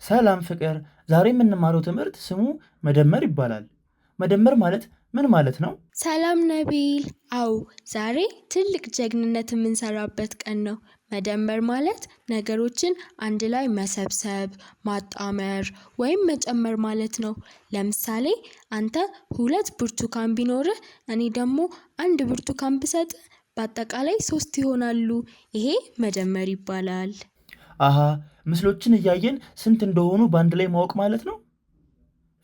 ሰላም ፍቅር፣ ዛሬ የምንማረው ትምህርት ስሙ መደመር ይባላል። መደመር ማለት ምን ማለት ነው? ሰላም ነቢል። አው ዛሬ ትልቅ ጀግንነት የምንሰራበት ቀን ነው። መደመር ማለት ነገሮችን አንድ ላይ መሰብሰብ፣ ማጣመር ወይም መጨመር ማለት ነው። ለምሳሌ አንተ 2 ብርቱካን ቢኖርህ እኔ ደግሞ 1 ብርቱካን ብሰጥ በአጠቃላይ 3 ይሆናሉ። ይሄ መደመር ይባላል። አሃ፣ ምስሎችን እያየን ስንት እንደሆኑ በአንድ ላይ ማወቅ ማለት ነው።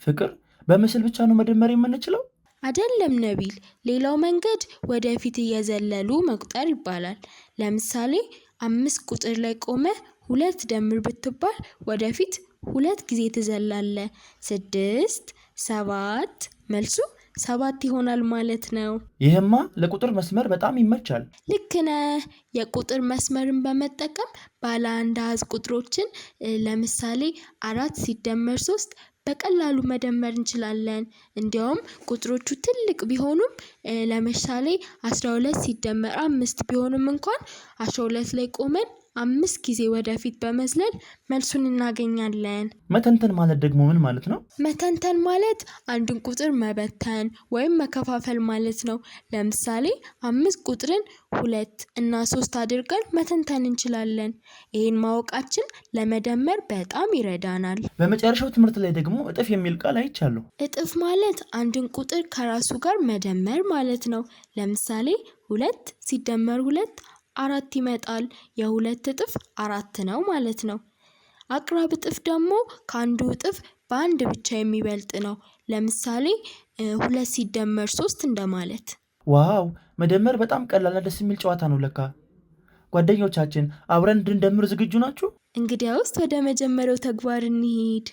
ፍቅር፣ በምስል ብቻ ነው መደመር የምንችለው? አይደለም ነቢል፣ ሌላው መንገድ ወደፊት እየዘለሉ መቁጠር ይባላል። ለምሳሌ 5 ቁጥር ላይ ቆመህ 2 ደምር ብትባል ወደፊት 2 ጊዜ ትዘላለህ። 6 7 መልሱ 7 ይሆናል ማለት ነው። ይህማ ለቁጥር መስመር በጣም ይመቻል። ልክ ነህ። የቁጥር መስመርን በመጠቀም ባለ አንድ አሃዝ ቁጥሮችን ለምሳሌ 4 ሲደመር 3 በቀላሉ መደመር እንችላለን። እንዲያውም ቁጥሮቹ ትልቅ ቢሆኑም ለምሳሌ 12 ሲደመር 5 ቢሆኑም እንኳን 12 ላይ ቆመን 5 ጊዜ ወደፊት በመዝለል መልሱን እናገኛለን። መተንተን ማለት ደግሞ ምን ማለት ነው? መተንተን ማለት አንድን ቁጥር መበተን ወይም መከፋፈል ማለት ነው። ለምሳሌ 5 ቁጥርን 2 እና 3 አድርገን መተንተን እንችላለን። ይህን ማወቃችን ለመደመር በጣም ይረዳናል። በመጨረሻው ትምህርት ላይ ደግሞ እጥፍ የሚል ቃል አይቻለሁ። እጥፍ ማለት አንድን ቁጥር ከራሱ ጋር መደመር ማለት ነው። ለምሳሌ 2 ሲደመር 2 4 ይመጣል። የ2 እጥፍ 4 ነው ማለት ነው። አቅራብ እጥፍ ደግሞ ከአንዱ እጥፍ በአንድ ብቻ የሚበልጥ ነው። ለምሳሌ 2 ሲደመር 3 እንደማለት። ዋው! መደመር በጣም ቀላልና ደስ የሚል ጨዋታ ነው ለካ። ጓደኞቻችን አብረን እንድንደምር ዝግጁ ናችሁ? እንግዲያውስ ወደ መጀመሪያው ተግባር እንሂድ።